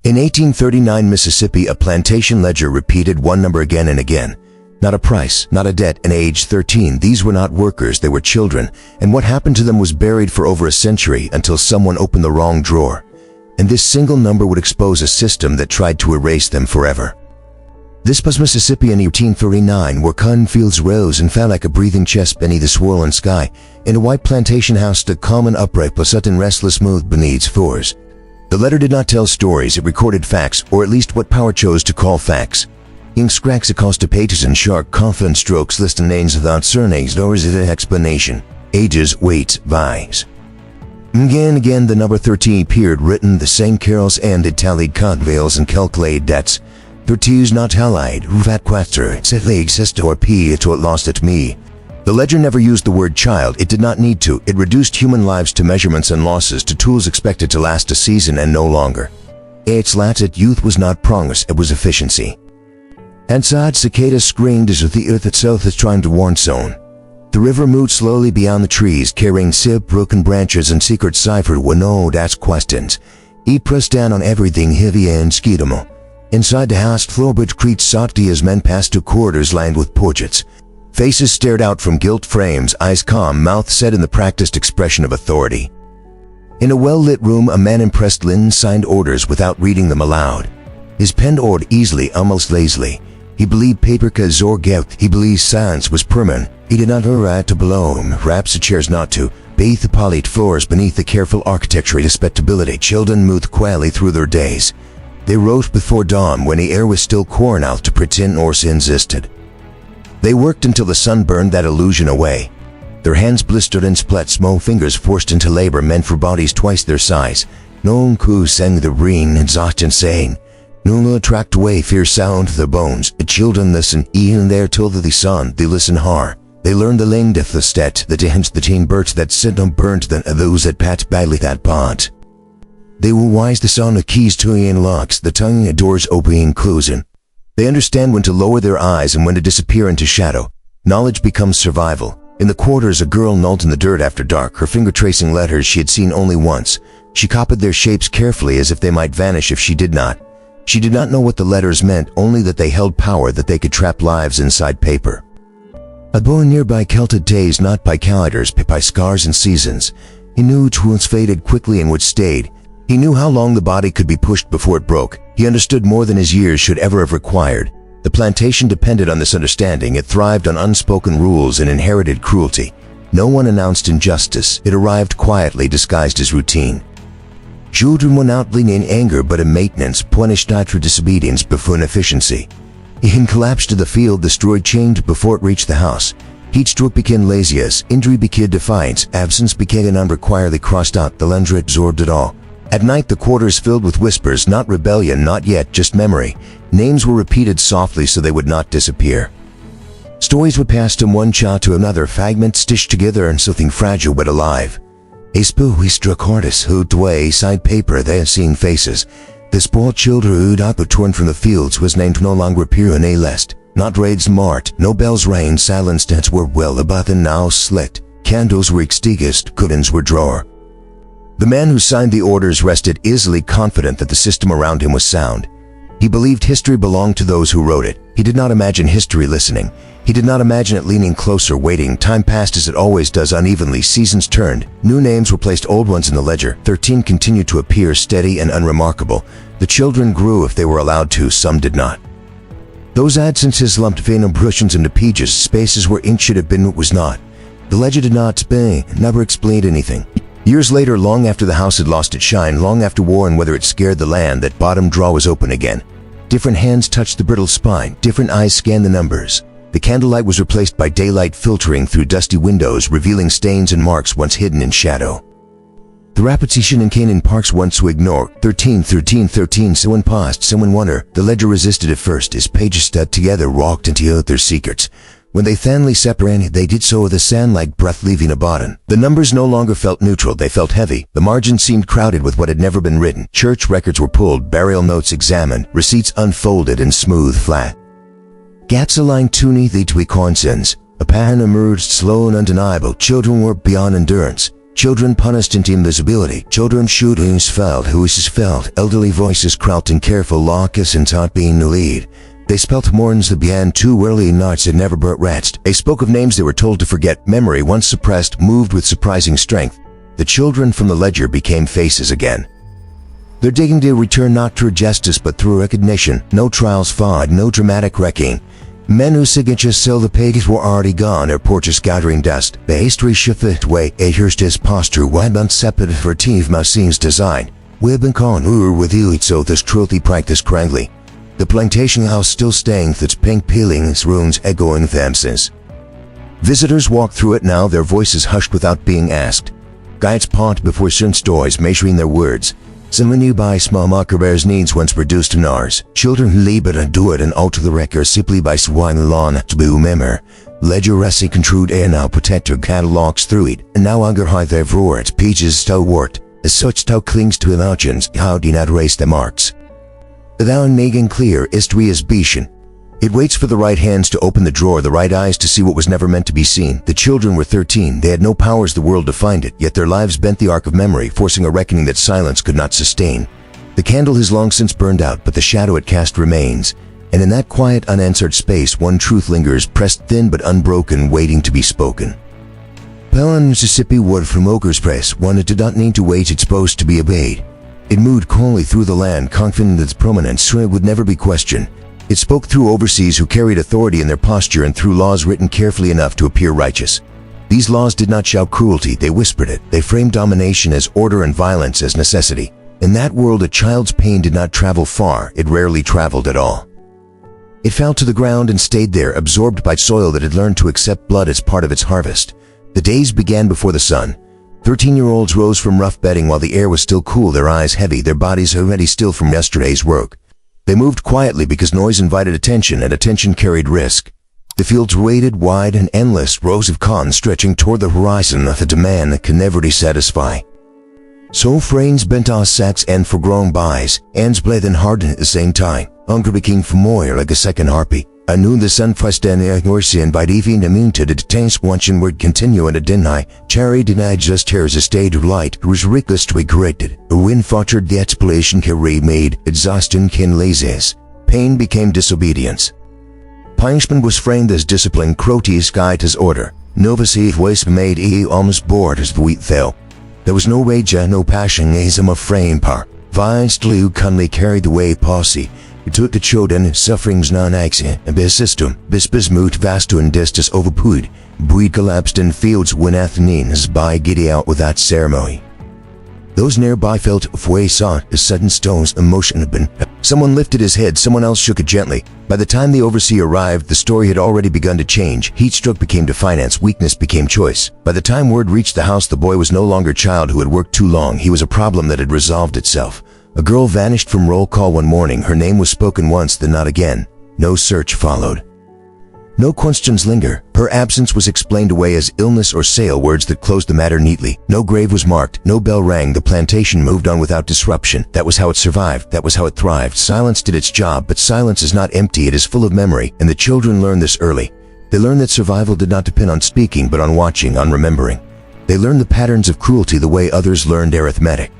In 1839 Mississippi, a plantation ledger repeated one number again and again. Not a price, not a debt, and age 13. These were not workers, they were children, and what happened to them was buried for over a century until someone opened the wrong drawer. And this single number would expose a system that tried to erase them forever. This was Mississippi in 1839, where cotton fields rose and fell like a breathing chest beneath the swirling sky. In a white plantation house stood calm and upright, but sudden restless mood beneath its floors. The letter did not tell stories, it recorded facts, or at least what power chose to call facts. Ink scracks across the pages and sharp, confident strokes listing names without surnames, nor is it an explanation. Ages, weights, vies. Again and again the number 13 appeared, written the same carols ended, tallied cottontails and calculated debts. 13's not tallied, ruvat quaster, set legs, sister, p, it lost at me. The ledger never used the word child, it did not need to. It reduced human lives to measurements and losses, to tools expected to last a season and no longer. Its lancet youth was not progress, it was efficiency. Outside, cicadas screamed as if the earth itself was trying to warn someone. The river moved slowly beyond the trees, carrying broken branches and secret cipher with no asked questions. He pressed down on everything heavy and skidable. Inside the house, floorboards creaked softly as men passed through corridors lined with portraits. Faces stared out from gilt frames, eyes calm, mouth set in the practiced expression of authority. In a well-lit room, a man impressed linen signed orders without reading them aloud. His pen ordered easily, almost lazily. He believed paper could absorb guilt. He believed silence was permanent. He did not hurry to below him, raps the chairs not to, bathe the polished floors beneath the careful architecture respectability. Children moved quietly through their days. They rose before dawn when the air was still corn out to pretend or insisted. They worked until the sun burned that illusion away. Their hands blistered and split, small fingers forced into labor meant for bodies twice their size. No one could sang the ring, exhaustion saying. No one tracked away fear sound to their bones. The children listen, even there till the sun, they listen hard. They learned the length of the stet, the hence the teen birds that sit on burnt than those that pat badly that pot. They will wise the sound of keys turning locks, the tongue of doors opening and closing. They understand when to lower their eyes and when to disappear into shadow. Knowledge becomes survival. In the quarters, a girl knelt in the dirt after dark, her finger tracing letters she had seen only once. She copied their shapes carefully as if they might vanish if she did not. She did not know what the letters meant, only that they held power, that they could trap lives inside paper. A boy nearby counted days not by calendars but by scars and seasons. He knew which ones faded quickly and which stayed. He knew how long the body could be pushed before it broke. He understood more than his years should ever have required. The plantation depended on this understanding. It thrived on unspoken rules and inherited cruelty. No one announced injustice. It arrived quietly, disguised as routine. Children were not in anger but in maintenance, punished not for disobedience but for inefficiency. He collapsed to the field, destroyed change before it reached the house. Heat stroke became laziness, injury became defiance, absence became an unrequiredly crossed out, the Lendra absorbed it all. At night the quarters filled with whispers, not rebellion, not yet, just memory. Names were repeated softly so they would not disappear. Stories would pass from one child to another, fragments stitched together in something fragile but alive. A spooky struck hardest, who'd away side paper, they had seen faces. The spoiled children who'd out torn from the fields was named no longer appear in a list. Not raids marked, no bells rang, silent tents were well above and now slit. Candles were extinguished, curtains were drawn. The man who signed the orders rested easily, confident that the system around him was sound. He believed history belonged to those who wrote it. He did not imagine history listening. He did not imagine it leaning closer, waiting. Time passed as it always does, unevenly. Seasons turned. New names replaced old ones in the ledger. 13 continued to appear, steady and unremarkable. The children grew if they were allowed to, some did not. Those absences lumped venom cushions into pages, spaces where ink should have been what was not. The ledger did not explain, never explained anything. Years later, long after the house had lost its shine, long after war and whether it scared the land, that bottom drawer was open again. Different hands touched the brittle spine, different eyes scanned the numbers. The candlelight was replaced by daylight filtering through dusty windows, revealing stains and marks once hidden in shadow. The repetition in Canaan Parks once to ignore. 13, 13, 13, someone paused, someone wondered. The ledger resisted at first, his pages stuck together, walked into their secrets. When they thinly separated, they did so with a sand-like breath leaving a bottom. The numbers no longer felt neutral, they felt heavy. The margins seemed crowded with what had never been written. Church records were pulled, burial notes examined, receipts unfolded and smooth flat. Gaps aligned too neatly to be coincidence. A pattern emerged, slow and undeniable. Children were beyond endurance. Children punished into invisibility. Children shoot who's felt. Elderly voices crouched in careful locus and taught being the lead. They spelt morns that began too early nights that never burt rest. They spoke of names they were told to forget. Memory, once suppressed, moved with surprising strength. The children from the ledger became faces again. Their dignity returned not through justice but through recognition. No trials fought, no dramatic wrecking. Men whose signatures still the pages were already gone, their portraits gathering dust. The history shifted way, a here's this posture, wide unseparate vertive machines design. We've been calling with you, so this truly practice crangly. The plantation house still staying with its pink peelings, ruins echoing them since. Visitors walked through it now, their voices hushed without being asked. Guides paused before certain stories, measuring their words. Someone knew by small markerbear's needs once reduced to ours. Children who leave it and do it and alter the record simply by swine lawn to be remember. Ledger resi controlled air now protector catalogs through it, and now anger high their words, pages stalwart. As such thou clings to emotions, how do not erase the marks. Thou in making clear, history is Bishan. It waits for the right hands to open the drawer, the right eyes to see what was never meant to be seen. The children were 13. They had no powers the world to find it, yet their lives bent the arc of memory, forcing a reckoning that silence could not sustain. The candle has long since burned out, but the shadow it cast remains. And in that quiet, unanswered space, one truth lingers, pressed thin but unbroken, waiting to be spoken. Pelham, Mississippi word from Oakers Press, one that did not need to wait, it's supposed to be obeyed. It moved calmly through the land, confident that its prominence would never be questioned. It spoke through overseas who carried authority in their posture and through laws written carefully enough to appear righteous. These laws did not shout cruelty, they whispered it. They framed domination as order and violence as necessity. In that world, a child's pain did not travel far, it rarely traveled at all. It fell to the ground and stayed there, absorbed by soil that had learned to accept blood as part of its harvest. The days began before the sun. 13-year-olds rose from rough bedding while the air was still cool, their eyes heavy, their bodies already still from yesterday's work. They moved quietly because noise invited attention and attention carried risk. The fields waited wide and endless, rows of cotton stretching toward the horizon with a demand that can never satisfy. So frains bent our sacks and for growing buys, ends bled and hardened at the same time. Hunger became familiar like a second harpy. I knew the sun pressed in the Norsian by even immune to the detained watching would continue and a deny. Cherry denied just here as a state of light was recklessly corrected. A wind faltered the explanation carry made, exhaustion can laziness. Pain became disobedience. Punishment was framed as discipline, Crotius guide as order. Novacy voice made almost bored as the wheat fell. There was no rage, no passion, as a frame par. Vines slew cunningly carried away posse. It took the children, sufferings non-accident, and bis system, bis moot vasto and distus overput. Breed collapsed in fields when Athenians by giddy out without ceremony. Those nearby felt fue saw as sudden stones emotion had been. Someone lifted his head, someone else shook it gently. By the time the overseer arrived, the story had already begun to change. Heat stroke became defiance, weakness became choice. By the time word reached the house, the boy was no longer a child who had worked too long. He was a problem that had resolved itself. A girl vanished from roll call one morning. Her name was spoken once, then not again. No search followed. No questions linger. Her absence was explained away as illness or sale, words that closed the matter neatly. No grave was marked, no bell rang. The plantation moved on without disruption. That was how it survived. That was how it thrived. Silence did its job, but silence is not empty. It is full of memory, and the children learned this early. They learned that survival did not depend on speaking, but on watching, on remembering. They learned the patterns of cruelty the way others learned arithmetic.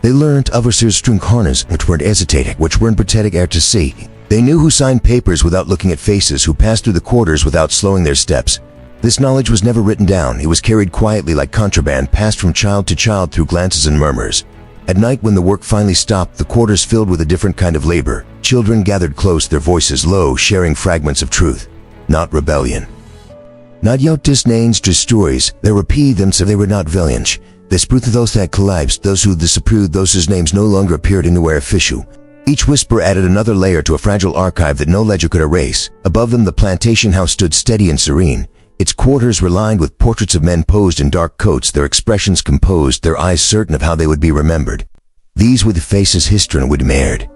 They learned overseers strung harness, which weren't hesitating, which weren't pathetic air to see. They knew who signed papers without looking at faces, who passed through the quarters without slowing their steps. This knowledge was never written down. It was carried quietly like contraband, passed from child to child through glances and murmurs. At night, when the work finally stopped, the quarters filled with a different kind of labor. Children gathered close, their voices low, sharing fragments of truth, not rebellion. Not yet disnames to stories. They repeated them so they were not valiant. They spoke to those that collapsed, those who disapproved, those whose names no longer appeared anywhere official. Each whisper added another layer to a fragile archive that no ledger could erase. Above them, the plantation house stood steady and serene. Its quarters were lined with portraits of men posed in dark coats, their expressions composed, their eyes certain of how they would be remembered. These were the faces history would merit.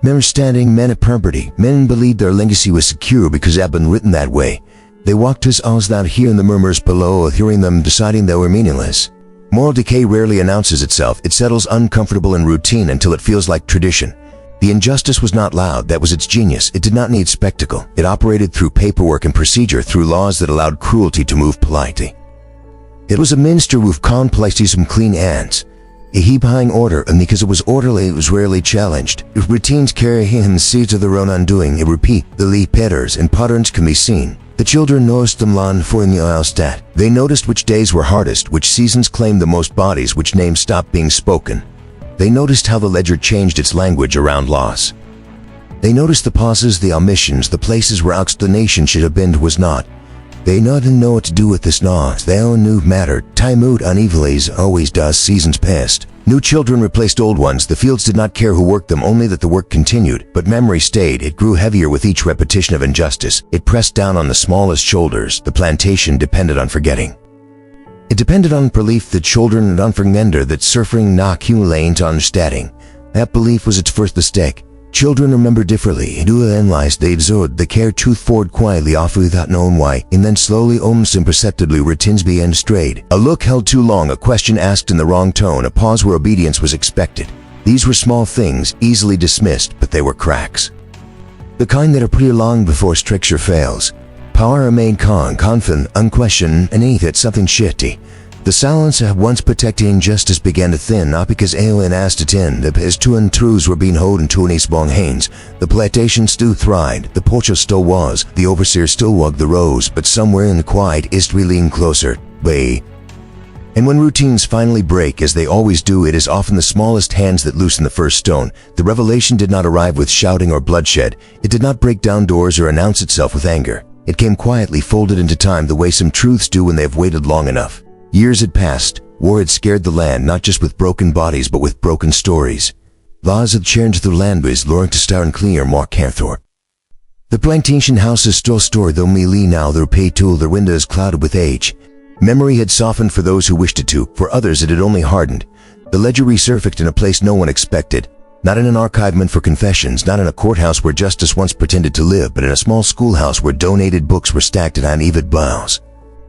Men were standing, men of property. Men believed their legacy was secure because it had been written that way. They walked us all without hearing the murmurs below or hearing them deciding they were meaningless. Moral decay rarely announces itself. It settles uncomfortable in routine until it feels like tradition. The injustice was not loud. That was its genius. It did not need spectacle. It operated through paperwork and procedure, through laws that allowed cruelty to move politely. It was a minster with complexities and clean ends. A heap-high order, and because it was orderly, it was rarely challenged. If routines carry him seeds of their own undoing, it repeat, the lead patterns and patterns can be seen. The children noticed them long for in the Enslaved. They noticed which days were hardest, which seasons claimed the most bodies, which names stopped being spoken. They noticed how the ledger changed its language around loss. They noticed the pauses, the omissions, the places where explanation should have been was not. They didn't know what to do with this loss. They all knew mattered. Time moved unevenly as always does. Seasons passed. New children replaced old ones. The fields did not care who worked them, only that the work continued. But memory stayed. It grew heavier with each repetition of injustice. It pressed down on the smallest shoulders. The plantation depended on forgetting. It depended on belief that children and on remember that suffering not accumulating to understanding. That belief was its first mistake. Children remember differently, and who analyzed they absorbed the care truth forward quietly off without knowing why, and then slowly, almost imperceptibly, routines began strayed. A look held too long, a question asked in the wrong tone, a pause where obedience was expected. These were small things, easily dismissed, but they were cracks. The kind that are pretty long before stricture fails. Power remained calm, confident, unquestioned, and ain't it something shitty. The silence that once protected injustice began to thin, not because alien asked it in, but as two untruths were being held in two long hands. The plantation still thrived, the porcho still was, the overseer still wagged the rose, but somewhere in the quiet is we lean closer, way. And when routines finally break, as they always do, it is often the smallest hands that loosen the first stone. The revelation did not arrive with shouting or bloodshed. It did not break down doors or announce itself with anger. It came quietly, folded into time, the way some truths do when they have waited long enough. Years had passed. War had scared the land, not just with broken bodies, but with broken stories. Laws had changed the land was luring to star and clear Mark Canthor. The plantation houses still stored, though mealy now, their pay tool, their windows clouded with age. Memory had softened for those who wished it to, for others it had only hardened. The ledger resurfaced in a place no one expected. Not in an archive meant for confessions, not in a courthouse where justice once pretended to live, but in a small schoolhouse where donated books were stacked at uneven bows.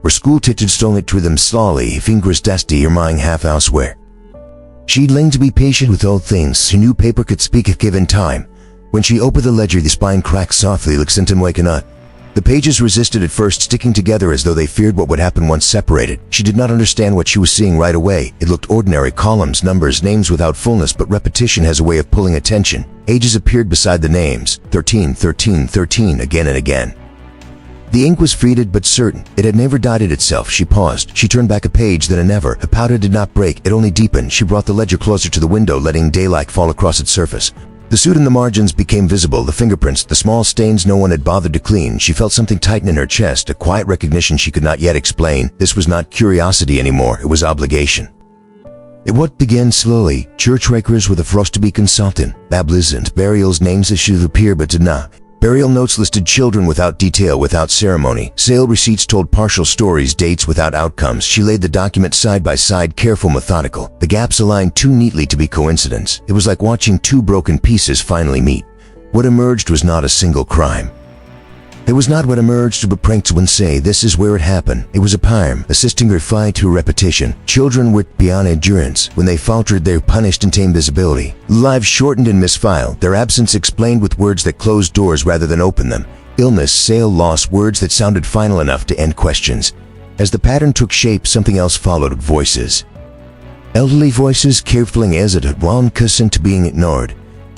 Where school teachers stole it through them slowly, fingers dusty, your mind half elsewhere. She learned to be patient with all things. She knew paper could speak if given time. When she opened the ledger, the spine cracked softly, like something waking up. The pages resisted at first, sticking together as though they feared what would happen once separated. She did not understand what she was seeing right away. It looked ordinary, columns, numbers, names without fullness, but repetition has a way of pulling attention. Ages appeared beside the names, 13, 13, 13, again and again. The ink was faded but certain. It had never dotted itself. She paused. She turned back a page, then another. The powder did not break. It only deepened. She brought the ledger closer to the window, letting daylight fall across its surface. The soot in the margins became visible, the fingerprints, the small stains no one had bothered to clean. She felt something tighten in her chest, a quiet recognition she could not yet explain. This was not curiosity anymore. It was obligation. It what began slowly. Church records with a frost to be consulted. Baptisms, burials, names that should appear but did not. Burial notes listed children without detail, without ceremony. Sale receipts told partial stories, dates without outcomes. She laid the documents side by side, careful, methodical. The gaps aligned too neatly to be coincidence. It was like watching two broken pieces finally meet. What emerged was not a single crime. It was not what emerged, but pranks when say, this is where it happened. It was a poem, assisting her fight to repetition. Children were beyond endurance. When they faltered, they were punished and tamed visibility. Lives shortened and misfiled. Their absence explained with words that closed doors rather than opened them. Illness, sale, loss, words that sounded final enough to end questions. As the pattern took shape, something else followed, voices. Elderly voices, carefully as it had one cousin to being ignored.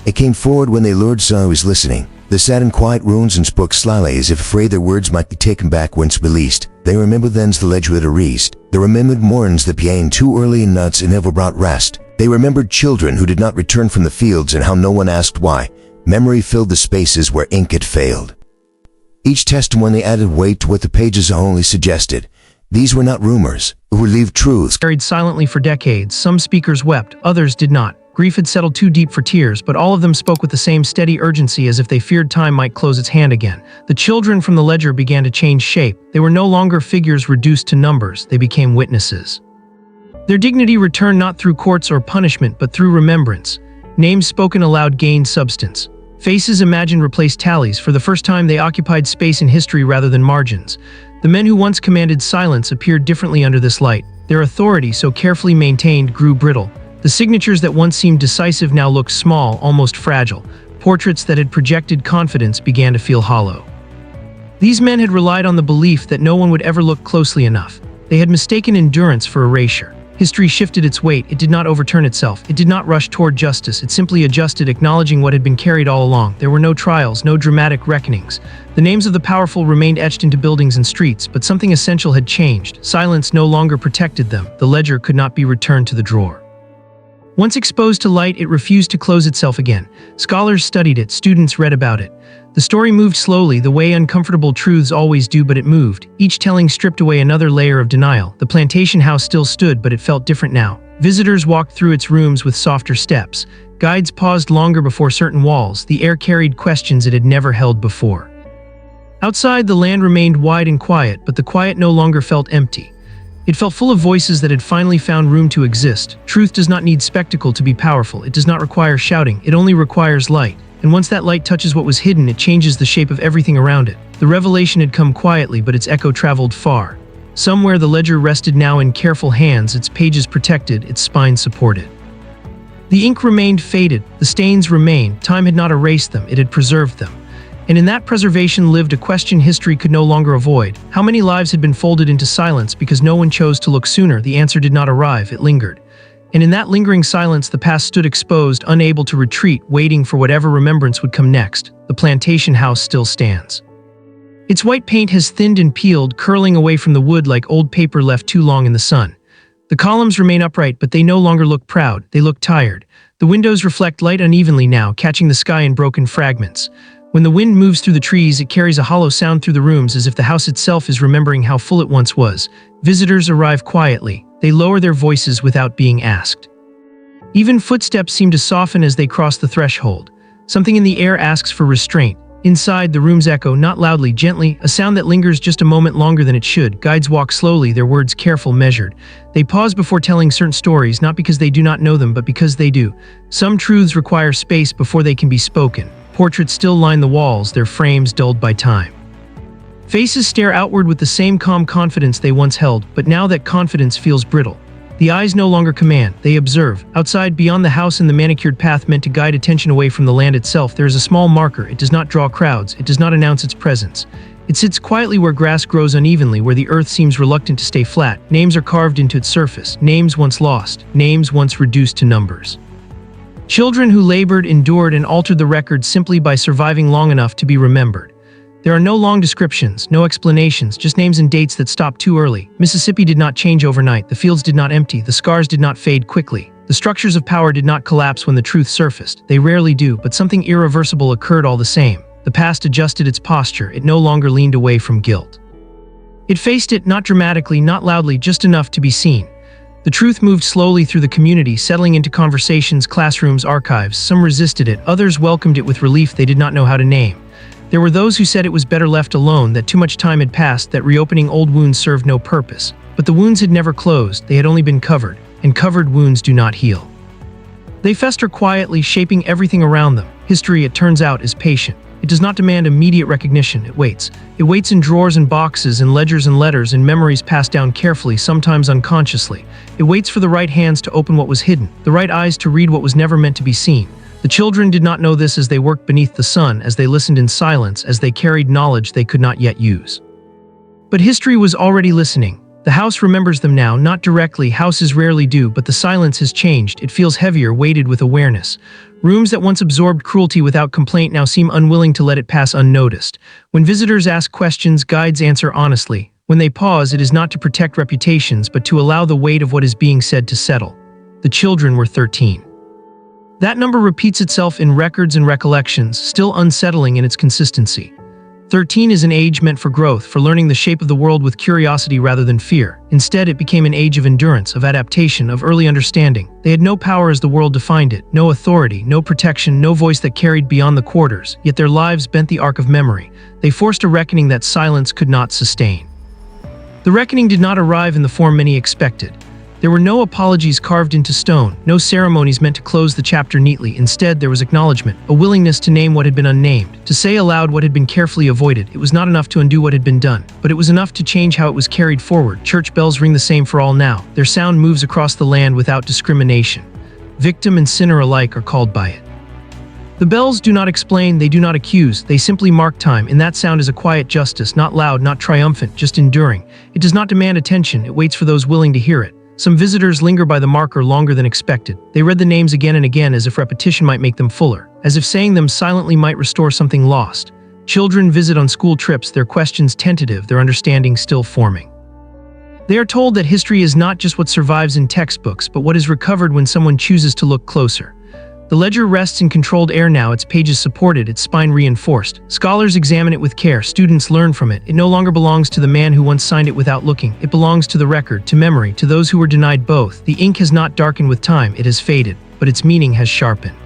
It came forward when they lured saw who was listening. They sat in quiet rooms and spoke slyly as if afraid their words might be taken back once released. They remembered thens the ledger had erased. They remembered morns that began too early and nuts and never brought rest. They remembered children who did not return from the fields and how no one asked why. Memory filled the spaces where ink had failed. Each testimony added weight to what the pages only suggested. These were not rumors, or relieved truths. Carried silently for decades. Some speakers wept, others did not. Grief had settled too deep for tears, but all of them spoke with the same steady urgency as if they feared time might close its hand again. The children from the ledger began to change shape. They were no longer figures reduced to numbers. They became witnesses. Their dignity returned not through courts or punishment, but through remembrance. Names spoken aloud gained substance. Faces imagined replaced tallies. For the first time, they occupied space in history rather than margins. The men who once commanded silence appeared differently under this light. Their authority, so carefully maintained, grew brittle. The signatures that once seemed decisive now looked small, almost fragile. Portraits that had projected confidence began to feel hollow. These men had relied on the belief that no one would ever look closely enough. They had mistaken endurance for erasure. History shifted its weight. It did not overturn itself. It did not rush toward justice. It simply adjusted, acknowledging what had been carried all along. There were no trials, no dramatic reckonings. The names of the powerful remained etched into buildings and streets, but something essential had changed. Silence no longer protected them. The ledger could not be returned to the drawer. Once exposed to light, it refused to close itself again. Scholars studied it, students read about it. The story moved slowly, the way uncomfortable truths always do, but it moved. Each telling stripped away another layer of denial. The plantation house still stood, but it felt different now. Visitors walked through its rooms with softer steps. Guides paused longer before certain walls. The air carried questions it had never held before. Outside, the land remained wide and quiet, but the quiet no longer felt empty. It felt full of voices that had finally found room to exist. Truth does not need spectacle to be powerful. It does not require shouting. It only requires light. And once that light touches what was hidden, it changes the shape of everything around it. The revelation had come quietly, but its echo traveled far. Somewhere the ledger rested now in careful hands, its pages protected, its spine supported. The ink remained faded, the stains remained. Time had not erased them, it had preserved them. And in that preservation lived a question history could no longer avoid. How many lives had been folded into silence because no one chose to look sooner? The answer did not arrive, it lingered. And in that lingering silence, the past stood exposed, unable to retreat, waiting for whatever remembrance would come next. The plantation house still stands. Its white paint has thinned and peeled, curling away from the wood like old paper left too long in the sun. The columns remain upright, but they no longer look proud, they look tired. The windows reflect light unevenly now, catching the sky in broken fragments. When the wind moves through the trees, it carries a hollow sound through the rooms, as if the house itself is remembering how full it once was. Visitors arrive quietly. They lower their voices without being asked. Even footsteps seem to soften as they cross the threshold. Something in the air asks for restraint. Inside, the rooms echo, not loudly, gently, a sound that lingers just a moment longer than it should. Guides walk slowly, their words careful, measured. They pause before telling certain stories, not because they do not know them, but because they do. Some truths require space before they can be spoken. Portraits still line the walls, their frames dulled by time. Faces stare outward with the same calm confidence they once held, but now that confidence feels brittle. The eyes no longer command, they observe. Outside, beyond the house and the manicured path meant to guide attention away from the land itself, there is a small marker. It does not draw crowds, it does not announce its presence. It sits quietly where grass grows unevenly, where the earth seems reluctant to stay flat. Names are carved into its surface, names once lost, names once reduced to numbers. Children who labored, endured, and altered the record simply by surviving long enough to be remembered. There are no long descriptions, no explanations, just names and dates that stop too early. Mississippi did not change overnight, the fields did not empty, the scars did not fade quickly. The structures of power did not collapse when the truth surfaced. They rarely do, but something irreversible occurred all the same. The past adjusted its posture, it no longer leaned away from guilt. It faced it, not dramatically, not loudly, just enough to be seen. The truth moved slowly through the community, settling into conversations, classrooms, archives. Some resisted it, others welcomed it with relief they did not know how to name. There were those who said it was better left alone, that too much time had passed, that reopening old wounds served no purpose. But the wounds had never closed, they had only been covered, and covered wounds do not heal. They fester quietly, shaping everything around them. History, it turns out, is patient. It does not demand immediate recognition, it waits. It waits in drawers and boxes, in ledgers and letters, in memories passed down carefully, sometimes unconsciously. It waits for the right hands to open what was hidden, the right eyes to read what was never meant to be seen. The children did not know this as they worked beneath the sun, as they listened in silence, as they carried knowledge they could not yet use. But history was already listening. The house remembers them now, not directly, houses rarely do, but the silence has changed. It feels heavier, weighted with awareness. Rooms that once absorbed cruelty without complaint now seem unwilling to let it pass unnoticed. When visitors ask questions, guides answer honestly. When they pause, it is not to protect reputations, but to allow the weight of what is being said to settle. The children were 13. That number repeats itself in records and recollections, still unsettling in its consistency. 13 is an age meant for growth, for learning the shape of the world with curiosity rather than fear. Instead, it became an age of endurance, of adaptation, of early understanding. They had no power as the world defined it, no authority, no protection, no voice that carried beyond the quarters, yet their lives bent the arc of memory. They forced a reckoning that silence could not sustain. The reckoning did not arrive in the form many expected. There were no apologies carved into stone, no ceremonies meant to close the chapter neatly. Instead, there was acknowledgement, a willingness to name what had been unnamed, to say aloud what had been carefully avoided. It was not enough to undo what had been done, but it was enough to change how it was carried forward. Church bells ring the same for all now. Their sound moves across the land without discrimination. Victim and sinner alike are called by it. The bells do not explain, they do not accuse, they simply mark time, and that sound is a quiet justice, not loud, not triumphant, just enduring. It does not demand attention, it waits for those willing to hear it. Some visitors linger by the marker longer than expected. They read the names again and again as if repetition might make them fuller, as if saying them silently might restore something lost. Children visit on school trips, their questions tentative, their understanding still forming. They are told that history is not just what survives in textbooks, but what is recovered when someone chooses to look closer. The ledger rests in controlled air now, its pages supported, its spine reinforced. Scholars examine it with care, students learn from it. It no longer belongs to the man who once signed it without looking. It belongs to the record, to memory, to those who were denied both. The ink has not darkened with time, it has faded, but its meaning has sharpened.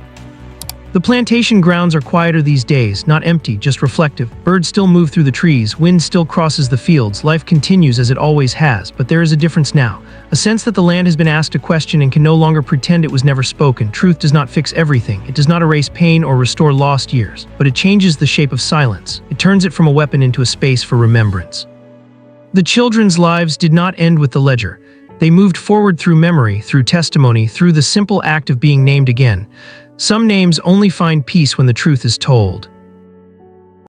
The plantation grounds are quieter these days, not empty, just reflective. Birds still move through the trees, wind still crosses the fields, life continues as it always has, but there is a difference now. A sense that the land has been asked a question and can no longer pretend it was never spoken. Truth does not fix everything, it does not erase pain or restore lost years, but it changes the shape of silence. It turns it from a weapon into a space for remembrance. The children's lives did not end with the ledger. They moved forward through memory, through testimony, through the simple act of being named again. Some names only find peace when the truth is told.